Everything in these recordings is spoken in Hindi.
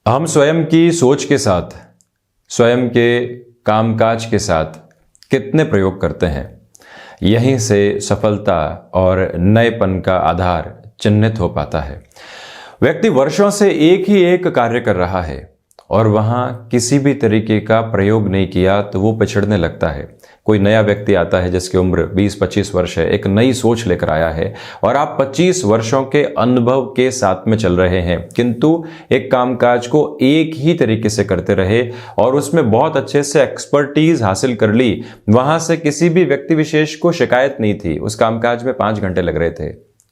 हम स्वयं की सोच के साथ, स्वयं के कामकाज के साथ कितने प्रयोग करते हैं, यहीं से सफलता और नएपन का आधार चिन्हित हो पाता है। व्यक्ति वर्षों से एक ही एक कार्य कर रहा है और वहाँ किसी भी तरीके का प्रयोग नहीं किया तो वो पिछड़ने लगता है। कोई नया व्यक्ति आता है जिसकी उम्र 20-25 वर्ष है, एक नई सोच लेकर आया है और आप 25 वर्षों के अनुभव के साथ में चल रहे हैं, किंतु एक कामकाज को एक ही तरीके से करते रहे और उसमें बहुत अच्छे से एक्सपर्टीज हासिल कर ली। वहां से किसी भी व्यक्ति विशेष को शिकायत नहीं थी, उस कामकाज में 5 घंटे लग रहे थे।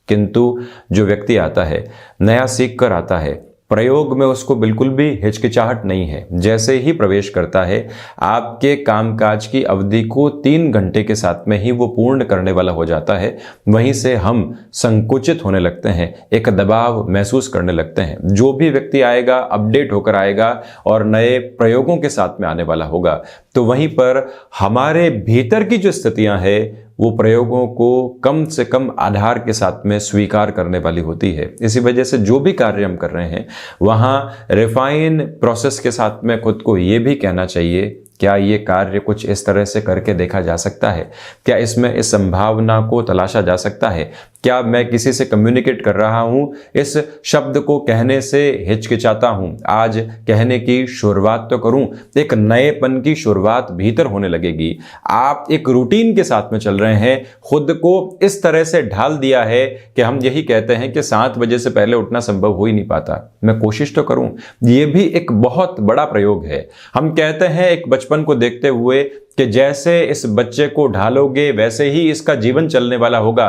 किंतु जो व्यक्ति आता है, नया सीख कर आता है, प्रयोग में उसको बिल्कुल भी हिचकिचाहट नहीं है। जैसे ही प्रवेश करता है, आपके कामकाज की अवधि को 3 घंटे के साथ में ही वो पूर्ण करने वाला हो जाता है। वहीं से हम संकुचित होने लगते हैं, एक दबाव महसूस करने लगते हैं। जो भी व्यक्ति आएगा अपडेट होकर आएगा और नए प्रयोगों के साथ में आने वाला होगा, तो वहीं पर हमारे भीतर की जो स्थितियां हैं वो प्रयोगों को कम से कम आधार के साथ में स्वीकार करने वाली होती है। इसी वजह से जो भी कार्य हम कर रहे हैं वहाँ रिफाइन प्रोसेस के साथ में खुद को ये भी कहना चाहिए, क्या ये कार्य कुछ इस तरह से करके देखा जा सकता है? क्या इसमें इस संभावना को तलाशा जा सकता है? क्या मैं किसी से कम्युनिकेट कर रहा हूं, इस शब्द को कहने से हिचकिचाता हूं, आज कहने की शुरुआत तो करूं। एक नएपन की शुरुआत भीतर होने लगेगी। आप एक रूटीन के साथ में चल रहे हैं, खुद को इस तरह से ढाल दिया है कि हम यही कहते हैं कि 7 बजे से पहले उठना संभव हो ही नहीं पाता। मैं कोशिश तो करूं, यह भी एक बहुत बड़ा प्रयोग है। हम कहते हैं एक बचपन को देखते हुए कि जैसे इस बच्चे को ढालोगे वैसे ही इसका जीवन चलने वाला होगा।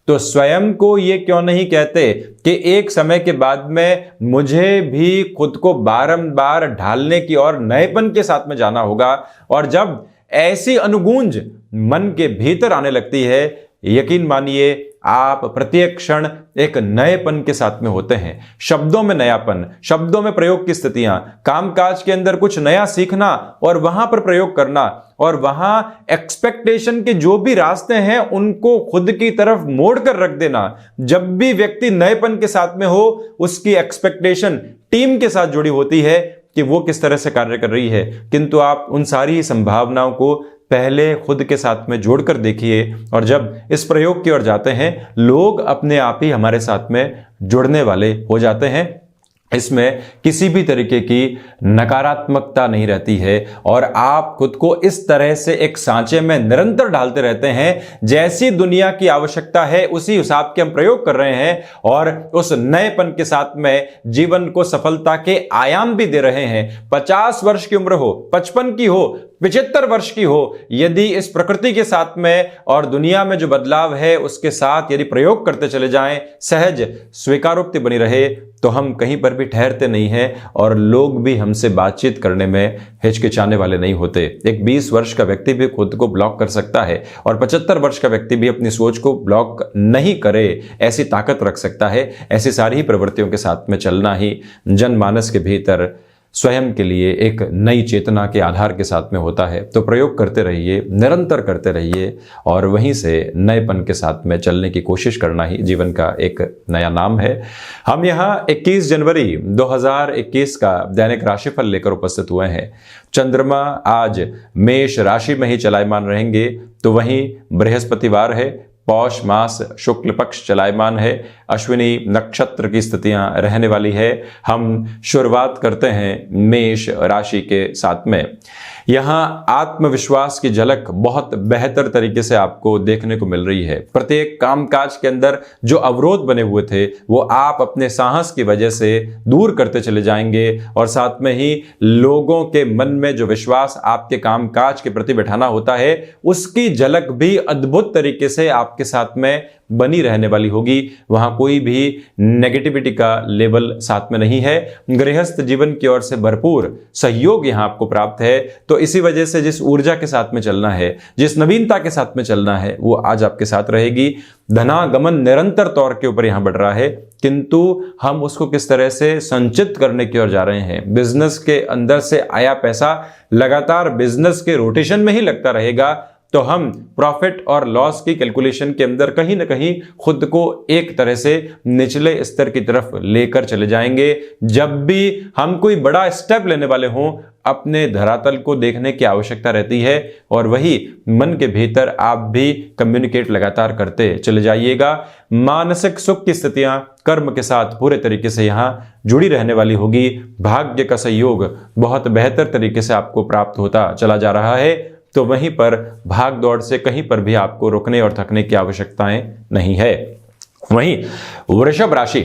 तो स्वयं को ये क्यों नहीं कहते कि एक समय के बाद में मुझे भी खुद को बारंबार ढालने की और नएपन के साथ में जाना होगा। और जब ऐसी अनुगूंज मन के भीतर आने लगती है, यकीन मानिए आप प्रत्येक क्षण एक नएपन के साथ में होते हैं। शब्दों में नयापन, शब्दों में प्रयोग की स्थितियां, कामकाज के अंदर कुछ नया सीखना और वहां पर प्रयोग करना, और वहां एक्सपेक्टेशन के जो भी रास्ते हैं उनको खुद की तरफ मोड़ कर रख देना। जब भी व्यक्ति नएपन के साथ में हो, उसकी एक्सपेक्टेशन टीम के साथ जुड़ी होती है कि वो किस तरह से कार्य कर रही है। किंतु आप उन सारी संभावनाओं को पहले खुद के साथ में जोड़कर देखिए, और जब इस प्रयोग की ओर जाते हैं, लोग अपने आप ही हमारे साथ में जुड़ने वाले हो जाते हैं। इसमें किसी भी तरीके की नकारात्मकता नहीं रहती है और आप खुद को इस तरह से एक सांचे में निरंतर डालते रहते हैं। जैसी दुनिया की आवश्यकता है उसी हिसाब के हम प्रयोग कर रहे हैं और उस नएपन के साथ में जीवन को सफलता के आयाम भी दे रहे हैं। 50 वर्ष की उम्र हो, 55 की हो, 75 वर्ष की हो, यदि इस प्रकृति के साथ में और दुनिया में जो बदलाव है उसके साथ यदि प्रयोग करते चले जाएं, सहज स्वीकारोक्ति बनी रहे, तो हम कहीं पर भी ठहरते नहीं हैं और लोग भी हमसे बातचीत करने में हिचकिचाने वाले नहीं होते। एक 20 वर्ष का व्यक्ति भी खुद को ब्लॉक कर सकता है और 75 वर्ष का व्यक्ति भी अपनी सोच को ब्लॉक नहीं करे, ऐसी ताकत रख सकता है। ऐसी सारी ही प्रवृत्तियों के साथ में चलना ही जनमानस के भीतर स्वयं के लिए एक नई चेतना के आधार के साथ में होता है। तो प्रयोग करते रहिए, निरंतर करते रहिए और वहीं से नएपन के साथ में चलने की कोशिश करना ही जीवन का एक नया नाम है। हम यहाँ 21 जनवरी 2021 का दैनिक राशिफल लेकर उपस्थित हुए हैं। चंद्रमा आज मेष राशि में ही चलायमान रहेंगे, तो वहीं बृहस्पतिवार है, पौष मास शुक्ल पक्ष चलायमान है, अश्विनी नक्षत्र की स्थितियां रहने वाली है। हम शुरुआत करते हैं मेष राशि के साथ में। यहां आत्मविश्वास की झलक बहुत बेहतर तरीके से आपको देखने को मिल रही है। प्रत्येक कामकाज के अंदर जो अवरोध बने हुए थे वो आप अपने साहस की वजह से दूर करते चले जाएंगे और साथ में ही लोगों के मन में जो विश्वास आपके कामकाज के प्रति बैठाना होता है उसकी झलक भी अद्भुत तरीके से आपके साथ में बनी रहने वाली होगी। वहां कोई भी नेगेटिविटी का लेवल साथ में नहीं है। गृहस्थ जीवन की ओर से भरपूर सहयोग यहां आपको प्राप्त है। तो इसी वजह से जिस ऊर्जा के साथ में चलना है, जिस नवीनता के साथ में चलना है, वो आज आपके साथ रहेगी। धनागमन निरंतर तौर के ऊपर यहां बढ़ रहा है, किंतु हम उसको किस तरह से संचित करने की ओर जा रहे हैं। बिजनेस के अंदर से आया पैसा लगातार बिजनेस के रोटेशन में ही लगता रहेगा, तो हम प्रॉफिट और लॉस की कैलकुलेशन के अंदर कहीं ना कहीं खुद को एक तरह से निचले स्तर की तरफ लेकर चले जाएंगे। जब भी हम कोई बड़ा स्टेप लेने वाले हों, अपने धरातल को देखने की आवश्यकता रहती है और वही मन के भीतर आप भी कम्युनिकेट लगातार करते चले जाइएगा। मानसिक सुख की स्थितियां कर्म के साथ पूरे तरीके से यहां जुड़ी रहने वाली होगी। भाग्य का सहयोग बहुत बेहतर तरीके से आपको प्राप्त होता चला जा रहा है, तो वहीं पर भाग दौड़ से कहीं पर भी आपको रुकने और थकने की आवश्यकताएं नहीं है। वहीं वृषभ राशि,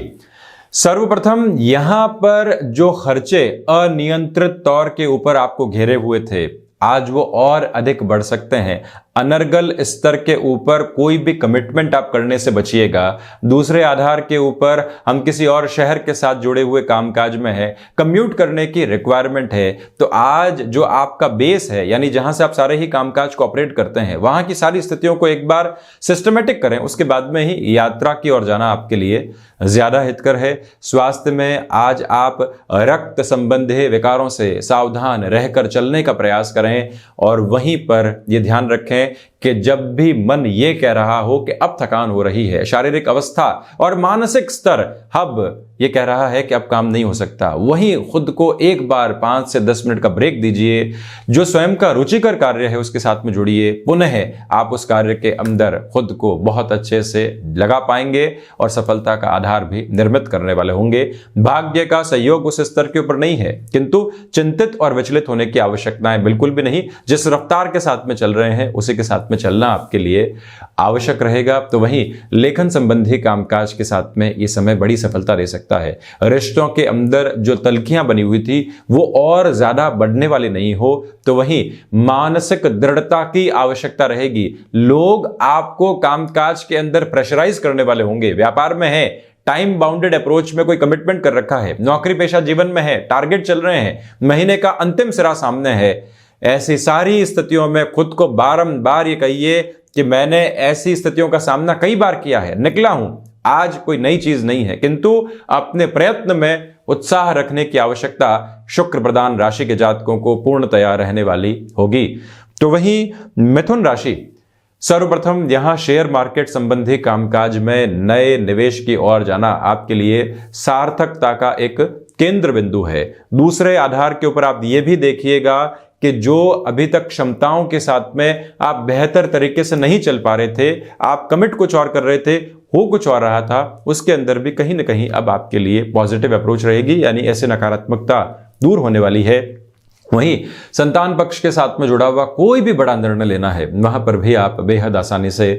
सर्वप्रथम यहां पर जो खर्चे अनियंत्रित तौर के ऊपर आपको घेरे हुए थे, आज वो और अधिक बढ़ सकते हैं। अनर्गल स्तर के ऊपर कोई भी कमिटमेंट आप करने से बचिएगा। दूसरे आधार के ऊपर हम किसी और शहर के साथ जुड़े हुए कामकाज में है, कम्यूट करने की रिक्वायरमेंट है, तो आज जो आपका बेस है, यानी जहां से आप सारे ही कामकाज को ऑपरेट करते हैं, वहां की सारी स्थितियों को एक बार सिस्टमेटिक करें, उसके बाद में ही यात्रा की ओर जाना आपके लिए ज्यादा हितकर है। स्वास्थ्य में आज आप रक्त संबंधी विकारों से सावधान रहकर चलने का प्रयास करें और वहीं पर यह ध्यान रखें कि जब भी मन ये कह रहा हो कि अब थकान हो रही है, शारीरिक अवस्था और मानसिक स्तर अब ये कह रहा है कि अब काम नहीं हो सकता, वहीं खुद को एक बार 5 से 10 मिनट का ब्रेक दीजिए। जो स्वयं का रुचिकर कार्य है उसके साथ में जुड़िए, पुनः आप उस कार्य के अंदर खुद को बहुत अच्छे से लगा पाएंगे और सफलता का आधार भी निर्मित करने वाले होंगे। भाग्य का सहयोग उस स्तर के ऊपर नहीं है, किंतु चिंतित और विचलित होने की आवश्यकताएं बिल्कुल भी नहीं। जिस रफ्तार के साथ में चल रहे हैं उसी के साथ में चलना आपके लिए आवश्यक रहेगा। तो वहीं लेखन संबंधी कामकाज के साथ में ये समय बड़ी सफलता दे सकता है। रिश्तों के अंदर जो तलखियां बनी हुई थी वो और ज्यादा बढ़ने वाली नहीं हो, तो वहीं मानसिक दृढ़ता की आवश्यकता रहेगी। लोग आपको कामकाज के अंदर प्रेशराइज करने वाले होंगे। व्यापार में है, टाइम बाउंडेड अप्रोच में कोई कमिटमेंट कर रखा है, नौकरी पेशा जीवन में है, टारगेट चल रहे हैं, महीने का अंतिम सिरा सामने है, ऐसी सारी स्थितियों में खुद को बारंबार ये कहिए कि मैंने ऐसी स्थितियों का सामना कई बार किया है, निकला हूं, आज कोई नई चीज नहीं है, किंतु अपने प्रयत्न में उत्साह रखने की आवश्यकता शुक्र प्रधान राशि के जातकों को पूर्णतया रहने वाली होगी। तो वहीं मिथुन राशि, सर्वप्रथम यहां शेयर मार्केट संबंधी कामकाज में नए निवेश की ओर जाना आपके लिए सार्थकता का एक केंद्र बिंदु है। दूसरे आधार के ऊपर आप ये भी देखिएगा कि जो अभी तक क्षमताओं के साथ में आप बेहतर तरीके से नहीं चल पा रहे थे, आप कमिट कुछ और कर रहे थे, हो कुछ और रहा था, उसके अंदर भी कहीं ना कहीं अब आपके लिए पॉजिटिव अप्रोच रहेगी, यानी ऐसे नकारात्मकता दूर होने वाली है। वहीं संतान पक्ष के साथ में जुड़ा हुआ कोई भी बड़ा निर्णय लेना है, वहां पर भी आप बेहद आसानी से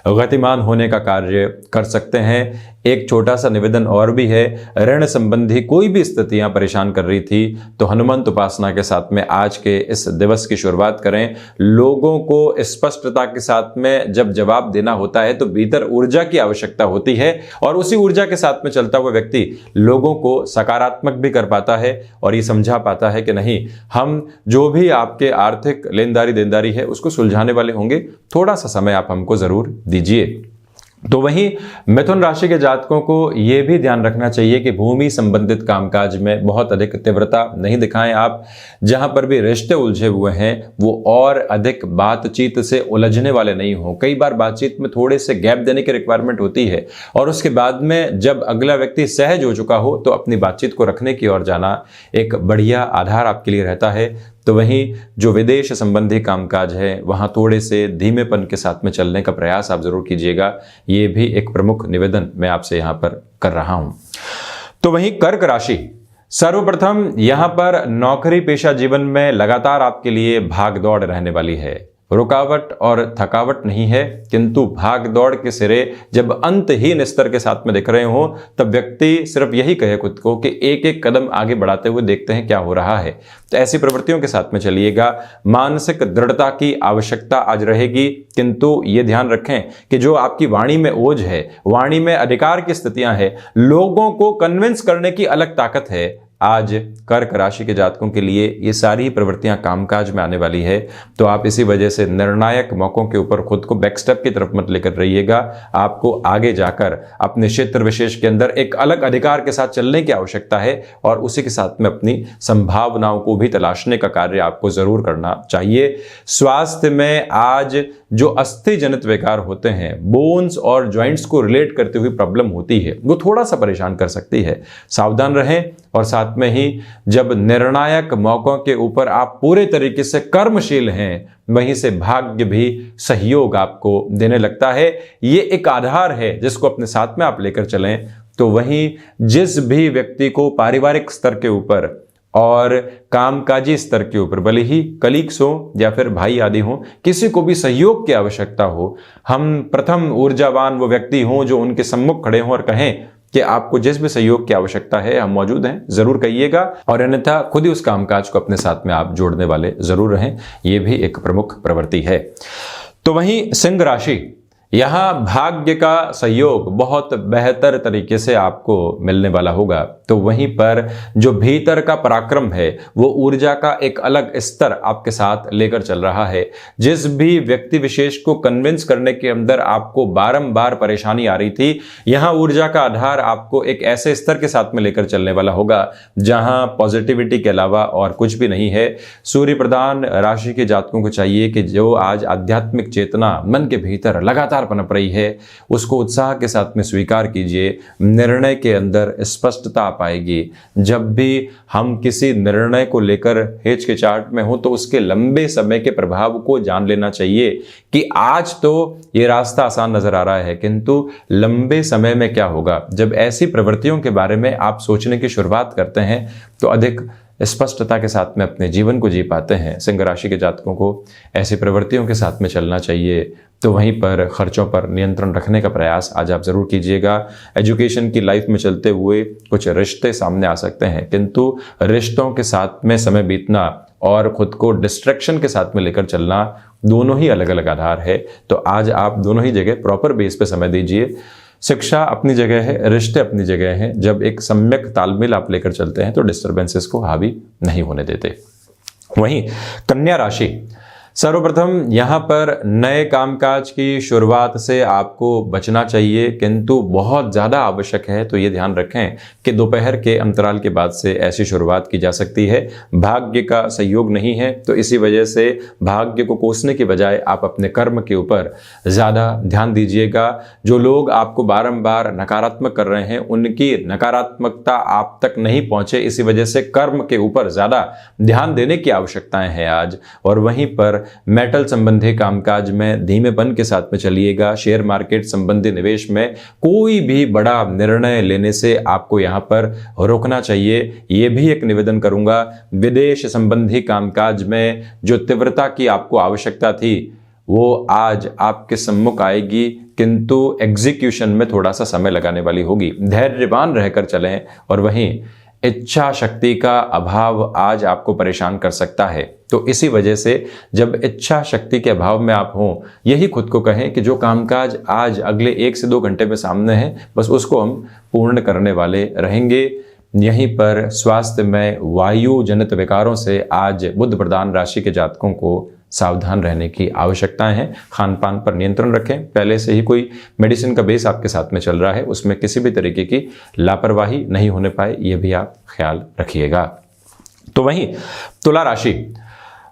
गतिमान होने का कार्य कर सकते हैं। एक छोटा सा निवेदन और भी है, ऋण संबंधी कोई भी स्थितियां परेशान कर रही थी तो हनुमंत उपासना के साथ में आज के इस दिवस की शुरुआत करें। लोगों को स्पष्टता के साथ में जब जवाब देना होता है तो भीतर ऊर्जा की आवश्यकता होती है और उसी ऊर्जा के साथ में चलता हुआ व्यक्ति लोगों को सकारात्मक भी कर पाता है और ये समझा पाता है कि नहीं, हम जो भी आपके आर्थिक लेनदारी देनदारी है उसको सुलझाने वाले होंगे, थोड़ा सा समय आप हमको जरूर दीजिए। तो वहीं मिथुन राशि के जातकों को यह भी ध्यान रखना चाहिए कि भूमि संबंधित कामकाज में बहुत अधिक तीव्रता नहीं दिखाएं आप। जहां पर भी रिश्ते उलझे हुए हैं वो और अधिक बातचीत से उलझने वाले नहीं हो। कई बार बातचीत में थोड़े से गैप देने की रिक्वायरमेंट होती है और उसके बाद में जब अगला व्यक्ति सहज हो चुका हो तो अपनी बातचीत को रखने की ओर जाना एक बढ़िया आधार आपके लिए रहता है। तो वहीं जो विदेश संबंधी कामकाज है वहां थोड़े से धीमेपन के साथ में चलने का प्रयास आप जरूर कीजिएगा। ये भी एक प्रमुख निवेदन मैं आपसे यहां पर कर रहा हूं। तो वहीं कर्क राशि, सर्वप्रथम यहां पर नौकरी पेशा जीवन में लगातार आपके लिए भाग दौड़ रहने वाली है। रुकावट और थकावट नहीं है, किंतु भाग दौड़ के सिरे जब अंतहीन स्तर के साथ में दिख रहे हो तब व्यक्ति सिर्फ यही कहे खुद को कि एक एक कदम आगे बढ़ाते हुए देखते हैं क्या हो रहा है। तो ऐसी प्रवृत्तियों के साथ में चलिएगा। मानसिक दृढ़ता की आवश्यकता आज रहेगी, किंतु ये ध्यान रखें कि जो आपकी वाणी में ओज है, वाणी में अधिकार की स्थितियां हैं, लोगों को कन्विंस करने की अलग ताकत है। आज कर्क राशि के जातकों के लिए ये सारी प्रवृत्तियां कामकाज में आने वाली है। तो आप इसी वजह से निर्णायक मौकों के ऊपर खुद को बैकस्टेप की तरफ मत लेकर रहिएगा। आपको आगे जाकर अपने क्षेत्र विशेष के अंदर एक अलग अधिकार के साथ चलने की आवश्यकता है और उसी के साथ में अपनी संभावनाओं को भी तलाशने का कार्य आपको जरूर करना चाहिए। स्वास्थ्य में आज जो अस्थि जनित विकार होते हैं, बोन्स और जॉइंट्स को रिलेट करते हुए प्रॉब्लम होती है, वो थोड़ा सा परेशान कर सकती है। सावधान रहें और साथ में ही जब निर्णायक मौकों के ऊपर आप पूरे तरीके से कर्मशील हैं, वहीं से भाग्य भी सहयोग आपको देने लगता है। ये एक आधार है जिसको अपने साथ में आप लेकर चलें। तो वहीं जिस भी व्यक्ति को पारिवारिक स्तर के ऊपर और कामकाजी स्तर के ऊपर, भले ही कलीग्स हो या फिर भाई आदि हो, किसी को भी सहयोग की आवश्यकता हो, हम प्रथम ऊर्जावान वो व्यक्ति हों जो उनके सम्मुख खड़े हों और कहें कि आपको जिस भी सहयोग की आवश्यकता है हम मौजूद हैं, जरूर कहिएगा। और अन्यथा खुद ही उस कामकाज को अपने साथ में आप जोड़ने वाले जरूर रहें। ये भी एक प्रमुख प्रवृत्ति है। तो वहीं सिंह राशि, यहां भाग्य का सहयोग बहुत बेहतर तरीके से आपको मिलने वाला होगा। तो वहीं पर जो भीतर का पराक्रम है वो ऊर्जा का एक अलग स्तर आपके साथ लेकर चल रहा है। जिस भी व्यक्ति विशेष को कन्विंस करने के अंदर आपको बारंबार परेशानी आ रही थी, यहां ऊर्जा का आधार आपको एक ऐसे स्तर के साथ में लेकर चलने वाला होगा जहां पॉजिटिविटी के अलावा और कुछ भी नहीं है। सूर्य प्रधान राशि के जातकों को चाहिए कि जो आज आध्यात्मिक चेतना मन के भीतर लगातार पनप रही है, उसको उत्साह के साथ में स्वीकार कीजिए। निर्णय के अंदर स्पष्टता पाएगी। जब भी हम किसी निर्णय को लेकर हिचकिचाहट में हो तो उसके लंबे समय के प्रभाव को जान लेना चाहिए कि आज तो ये रास्ता आसान नजर आ रहा है, किंतु लंबे समय में क्या होगा। जब ऐसी प्रवृत्तियों के बारे में आप सोचने की शुरुआत करते हैं तो अधिक स्पष्टता के साथ में अपने जीवन को जी पाते हैं। सिंह राशि के जातकों को ऐसी प्रवृत्तियों के साथ में चलना चाहिए। तो वहीं पर खर्चों पर नियंत्रण रखने का प्रयास आज आप जरूर कीजिएगा। एजुकेशन की लाइफ में चलते हुए कुछ रिश्ते सामने आ सकते हैं, किंतु रिश्तों के साथ में समय बीतना और खुद को डिस्ट्रैक्शन के साथ में लेकर चलना, दोनों ही अलग अलग आधार है। तो आज आप दोनों ही जगह प्रॉपर बेस पे समय दीजिए। शिक्षा अपनी जगह है, रिश्ते अपनी जगह हैं। जब एक सम्यक तालमेल आप लेकर चलते हैं तो डिस्टर्बेंसेस को हावी नहीं होने देते। वहीं कन्या राशि, सर्वप्रथम यहाँ पर नए कामकाज की शुरुआत से आपको बचना चाहिए, किंतु बहुत ज़्यादा आवश्यक है तो ये ध्यान रखें कि दोपहर के अंतराल के बाद से ऐसी शुरुआत की जा सकती है। भाग्य का सहयोग नहीं है तो इसी वजह से भाग्य को कोसने की बजाय आप अपने कर्म के ऊपर ज़्यादा ध्यान दीजिएगा। जो लोग आपको बारंबार नकारात्मक कर रहे हैं उनकी नकारात्मकता आप तक नहीं पहुँचे, इसी वजह से कर्म के ऊपर ज़्यादा ध्यान देने की आवश्यकताएँ हैं आज। और वहीं पर मेटल संबंधी कामकाज में धीमेपन के साथ में चलिएगा। शेयर मार्केट संबंधी निवेश में कोई भी बड़ा निर्णय लेने से आपको यहां पर रोकना चाहिए। यह भी एक निवेदन करूंगा, विदेश संबंधी कामकाज में जो तीव्रता की आपको आवश्यकता थी वो आज आपके सम्मुख आएगी, किंतु एग्जीक्यूशन में थोड़ा सा समय लगाने वाली होगी। धैर्यवान रहकर चलें। और वहीं इच्छा शक्ति का अभाव आज आपको परेशान कर सकता है। तो इसी वजह से जब इच्छा शक्ति के अभाव में आप हों, यही खुद को कहें कि जो कामकाज आज अगले 1 से 2 घंटे में सामने है, बस उसको हम पूर्ण करने वाले रहेंगे। यहीं पर स्वास्थ्य में वायु जनित विकारों से आज बुध प्रधान राशि के जातकों को सावधान रहने की आवश्यकताएं हैं। खान पान पर नियंत्रण रखें। पहले से ही कोई मेडिसिन का बेस आपके साथ में चल रहा है, उसमें किसी भी तरीके की लापरवाही नहीं होने पाए, यह भी आप ख्याल रखिएगा। तो वहीं तुला राशि,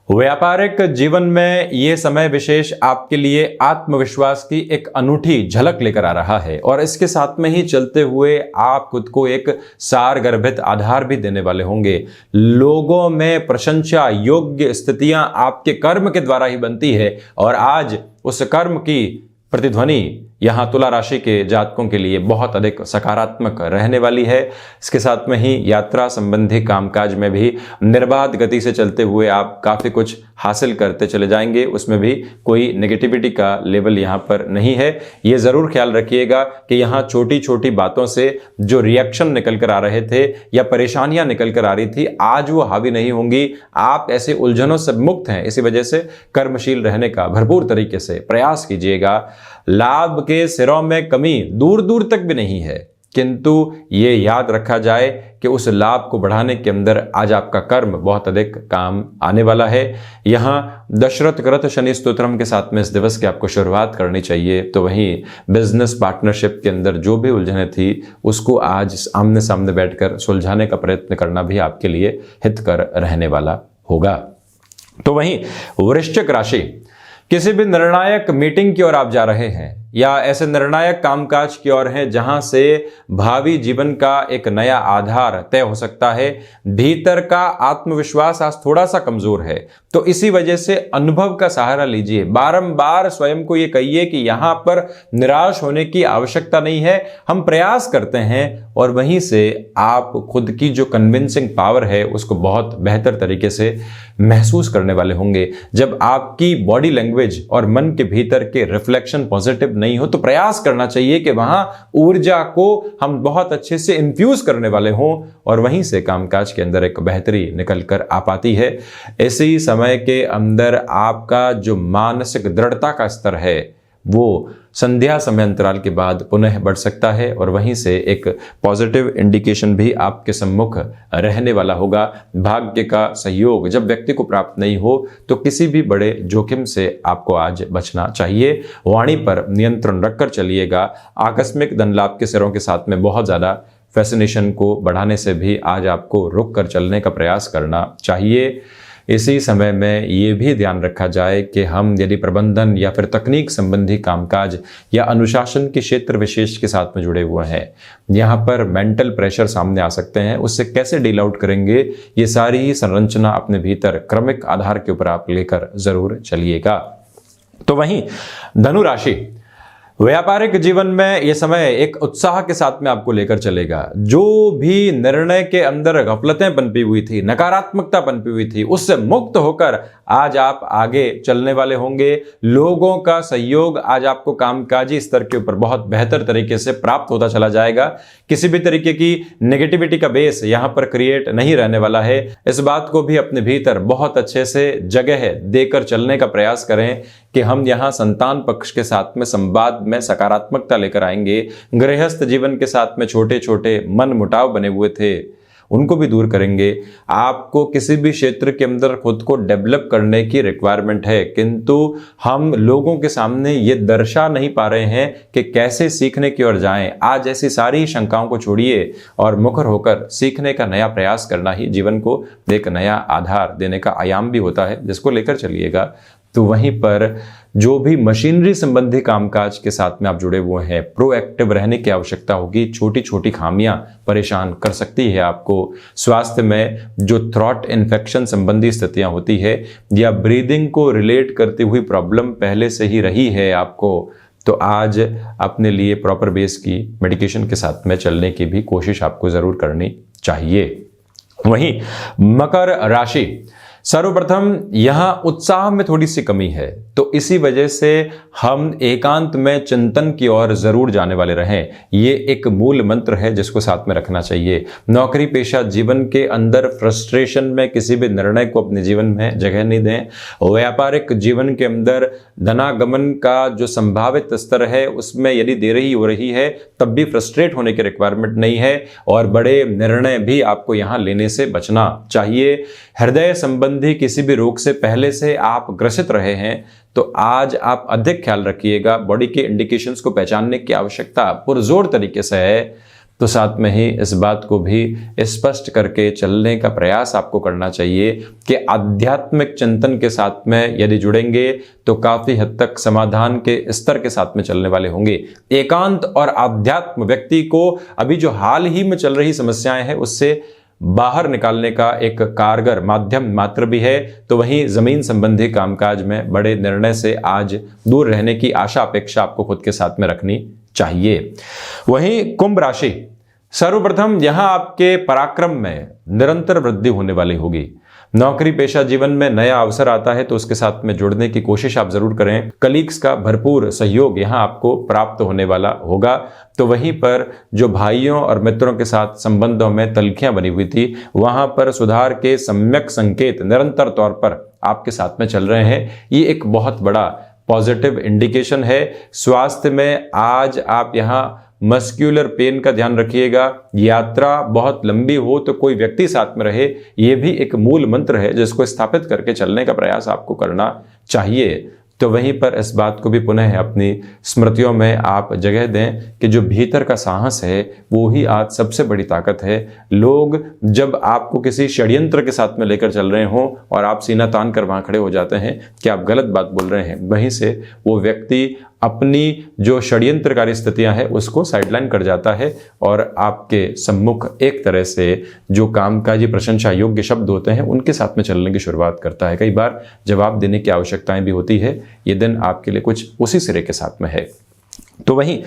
व्यापारिक जीवन में यह समय विशेष आपके लिए आत्मविश्वास की एक अनूठी झलक लेकर आ रहा है और इसके साथ में ही चलते हुए आप खुद को एक सारगर्भित आधार भी देने वाले होंगे। लोगों में प्रशंसा योग्य स्थितियां आपके कर्म के द्वारा ही बनती है और आज उस कर्म की प्रतिध्वनि यहाँ तुला राशि के जातकों के लिए बहुत अधिक सकारात्मक रहने वाली है। इसके साथ में ही यात्रा संबंधी कामकाज में भी निर्बाध गति से चलते हुए आप काफ़ी कुछ हासिल करते चले जाएंगे। उसमें भी कोई नेगेटिविटी का लेवल यहाँ पर नहीं है। ये ज़रूर ख्याल रखिएगा कि यहाँ छोटी छोटी बातों से जो रिएक्शन निकल कर आ रहे थे या परेशानियाँ निकल कर आ रही थी, आज वो हावी नहीं होंगी। आप ऐसे उलझनों से मुक्त हैं, इसी वजह से कर्मशील रहने का भरपूर तरीके से प्रयास कीजिएगा। लाभ के सिरों में कमी दूर दूर तक भी नहीं है। किंतु ये याद रखा जाए कि उस लाभ को बढ़ाने के अंदर आज आपका कर्म बहुत अधिक काम आने वाला है। यहाँ दशरथ कृत शनि स्तोत्रम के साथ में इस दिवस की आपको शुरुआत करनी चाहिए। तो वहीं बिजनेस पार्टनरशिप के अंदर जो भी उलझने थी उसको आज आमने सामने बैठकर सुलझाने का प्रयत्न करना भी आपके लिए हितकर रहने वाला होगा। तो वहीं वृश्चिक राशि, किसी भी निर्णायक मीटिंग की ओर आप जा रहे हैं या ऐसे निर्णायक कामकाज की ओर हैं जहां से भावी जीवन का एक नया आधार तय हो सकता है। भीतर का आत्मविश्वास आज थोड़ा सा कमजोर है, तो इसी वजह से अनुभव का सहारा लीजिए। बारंबार स्वयं को ये कहिए कि यहां पर निराश होने की आवश्यकता नहीं है, हम प्रयास करते हैं, और वहीं से आप खुद की जो कन्विंसिंग पावर है उसको बहुत बेहतर तरीके से महसूस करने वाले होंगे। जब आपकी बॉडी लैंग्वेज और मन के भीतर के रिफ्लेक्शन पॉजिटिव नहीं हो तो प्रयास करना चाहिए कि वहां ऊर्जा को हम बहुत अच्छे से इन्फ्यूज करने वाले हों, और वहीं से कामकाज के अंदर एक बेहतरी निकल कर आ पाती है। इसी समय के अंदर आपका जो मानसिक दृढ़ता का स्तर है वो संध्या समय अंतराल के बाद पुनः बढ़ सकता है, और वहीं से एक पॉजिटिव इंडिकेशन भी आपके सम्मुख रहने वाला होगा। भाग्य का सहयोग जब व्यक्ति को प्राप्त नहीं हो तो किसी भी बड़े जोखिम से आपको आज बचना चाहिए। वाणी पर नियंत्रण रखकर चलिएगा। आकस्मिक धन लाभ के सिरों के साथ में बहुत ज़्यादा फैसिनेशन को बढ़ाने से भी आज आपको रुक कर चलने का प्रयास करना चाहिए। इसी समय में ये भी ध्यान रखा जाए कि हम यदि प्रबंधन या फिर तकनीक संबंधी कामकाज या अनुशासन के क्षेत्र विशेष के साथ में जुड़े हुए हैं, यहाँ पर मेंटल प्रेशर सामने आ सकते हैं। उससे कैसे डील आउट करेंगे, ये सारी ही संरचना अपने भीतर क्रमिक आधार के ऊपर आप लेकर जरूर चलिएगा। तो वहीं धनु राशि, व्यापारिक जीवन में यह समय एक उत्साह के साथ में आपको लेकर चलेगा। जो भी निर्णय के अंदर गफलतें पनपी हुई थी, नकारात्मकता पनपी हुई थी, उससे मुक्त होकर आज आप आगे चलने वाले होंगे। लोगों का सहयोग आज आपको कामकाजी स्तर के ऊपर बहुत बेहतर तरीके से प्राप्त होता चला जाएगा। किसी भी तरीके की नेगेटिविटी का बेस यहां पर क्रिएट नहीं रहने वाला है। इस बात को भी अपने भीतर बहुत अच्छे से जगह देकर चलने का प्रयास करें कि हम यहां संतान पक्ष के साथ में संवाद में सकारात्मकता लेकर आएंगे। गृहस्थ जीवन के साथ में छोटे छोटे मन मुटाव बने हुए थे, उनको भी दूर करेंगे। आपको किसी भी क्षेत्र के अंदर खुद को डेवलप करने की रिक्वायरमेंट है, किंतु हम लोगों के सामने ये दर्शा नहीं पा रहे हैं कि कैसे सीखने की ओर जाएं। आज ऐसी सारी शंकाओं को छोड़िए और मुखर होकर सीखने का नया प्रयास करना ही जीवन को एक नया आधार देने का आयाम भी होता है, जिसको लेकर चलिएगा। तो वहीं पर जो भी मशीनरी संबंधी कामकाज के साथ में आप जुड़े हुए हैं, प्रोएक्टिव रहने की आवश्यकता होगी। छोटी छोटी खामियां परेशान कर सकती है आपको। स्वास्थ्य में जो थ्रॉट इन्फेक्शन संबंधी स्थितियां होती है या ब्रीदिंग को रिलेट करती हुई प्रॉब्लम पहले से ही रही है आपको, तो आज अपने लिए प्रॉपर बेस की मेडिकेशन के साथ में चलने की भी कोशिश आपको जरूर करनी चाहिए। वहीं मकर राशि, सर्वप्रथम यहां उत्साह में थोड़ी सी कमी है, तो इसी वजह से हम एकांत में चिंतन की ओर जरूर जाने वाले रहें। ये एक मूल मंत्र है जिसको साथ में रखना चाहिए। नौकरी पेशा जीवन के अंदर फ्रस्ट्रेशन में किसी भी निर्णय को अपने जीवन में जगह नहीं दें। व्यापारिक जीवन के अंदर धनागमन का जो संभावित स्तर है उसमें यदि देरी हो रही है तब भी फ्रस्ट्रेट होने की रिक्वायरमेंट नहीं है, और बड़े निर्णय भी आपको यहां लेने से बचना चाहिए। हृदय संबंधी किसी भी रोग से पहले से आप ग्रसित रहे हैं तो आज आप अधिक ख्याल रखिएगा। बॉडी के इंडिकेशंस को पहचानने की आवश्यकता पुरजोर तरीके से है, तो साथ में ही इस बात को भी स्पष्ट करके चलने का प्रयास आपको करना चाहिए कि आध्यात्मिक चिंतन के साथ में यदि जुड़ेंगे तो काफी हद तक समाधान के स्तर के साथ में चलने वाले होंगे। एकांत और आध्यात्म व्यक्ति को अभी जो हाल ही में चल रही समस्याएं हैं उससे बाहर निकालने का एक कारगर माध्यम मात्र भी है। तो वहीं जमीन संबंधी कामकाज में बड़े निर्णय से आज दूर रहने की आशा अपेक्षा आपको खुद के साथ में रखनी चाहिए। वहीं कुंभ राशि, सर्वप्रथम यहां आपके पराक्रम में निरंतर वृद्धि होने वाली होगी। नौकरी पेशा जीवन में नया अवसर आता है तो उसके साथ में जुड़ने की कोशिश आप जरूर करें। कलीग्स का भरपूर सहयोग यहां आपको प्राप्त होने वाला होगा। तो वहीं पर जो भाइयों और मित्रों के साथ संबंधों में तल्खियां बनी हुई थी, वहां पर सुधार के सम्यक संकेत निरंतर तौर पर आपके साथ में चल रहे हैं। ये एक बहुत बड़ा पॉजिटिव इंडिकेशन है। स्वास्थ्य में आज आप यहाँ मस्क्यूलर पेन का ध्यान रखिएगा। यात्रा बहुत लंबी हो तो कोई व्यक्ति साथ में रहे, यह भी एक मूल मंत्र है जिसको स्थापित करके चलने का प्रयास आपको करना चाहिए। तो वहीं पर इस बात को भी पुनः अपनी स्मृतियों में आप जगह दें कि जो भीतर का साहस है वो ही आज सबसे बड़ी ताकत है। लोग जब आपको किसी षड्यंत्र के साथ में लेकर चल रहे हों और आप सीना तान कर वहां खड़े हो जाते हैं कि आप गलत बात बोल रहे हैं, वहीं से वो व्यक्ति अपनी जो षड्यंत्रकारी स्थितियां हैं उसको साइडलाइन कर जाता है और आपके सम्मुख एक तरह से जो कामकाजी प्रशंसा योग्य शब्द होते हैं उनके साथ में चलने की शुरुआत करता है। कई बार जवाब देने की आवश्यकताएं भी होती है। ये दिन आपके लिए कुछ उसी सिरे के साथ में है। तो वहीं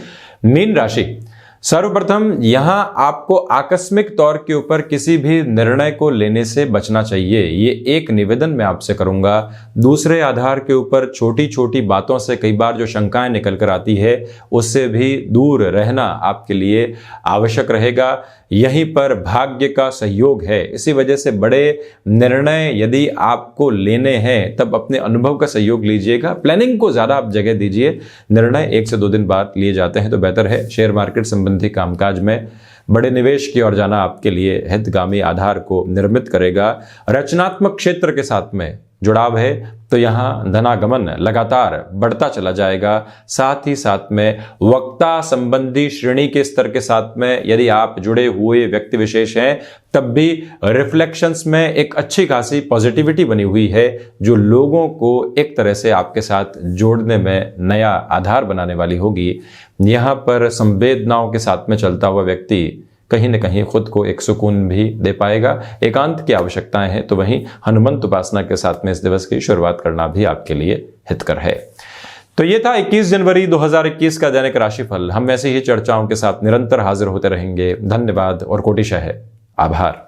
मीन राशि, सर्वप्रथम यहां आपको आकस्मिक तौर के ऊपर किसी भी निर्णय को लेने से बचना चाहिए, ये एक निवेदन मैं आपसे करूंगा। दूसरे आधार के ऊपर छोटी छोटी बातों से कई बार जो शंकाएं निकल कर आती है उससे भी दूर रहना आपके लिए आवश्यक रहेगा। यहीं पर भाग्य का सहयोग है, इसी वजह से बड़े निर्णय यदि आपको लेने हैं तब अपने अनुभव का सहयोग लीजिएगा। प्लानिंग को ज्यादा आप जगह दीजिए। निर्णय 1 से 2 दिन बाद लिए जाते हैं तो बेहतर है। शेयर मार्केट संबंधी कामकाज में बड़े निवेश की ओर जाना आपके लिए हितगामी आधार को निर्मित करेगा। रचनात्मक क्षेत्र के साथ में जुड़ाव है तो यहाँ धनागमन लगातार बढ़ता चला जाएगा। साथ ही साथ में वक्ता संबंधी श्रेणी के स्तर के साथ में यदि आप जुड़े हुए व्यक्ति विशेष हैं तब भी रिफ्लेक्शंस में एक अच्छी खासी पॉजिटिविटी बनी हुई है जो लोगों को एक तरह से आपके साथ जोड़ने में नया आधार बनाने वाली होगी। यहाँ पर संवेदनाओं के साथ में चलता हुआ व्यक्ति कहीं न कहीं खुद को एक सुकून भी दे पाएगा। एकांत की आवश्यकताएं हैं तो वहीं हनुमंत उपासना के साथ में इस दिवस की शुरुआत करना भी आपके लिए हितकर है। तो ये था 21 जनवरी 2021 का दैनिक राशिफल। हम ऐसे ही चर्चाओं के साथ निरंतर हाजिर होते रहेंगे। धन्यवाद और कोटिशः आभार।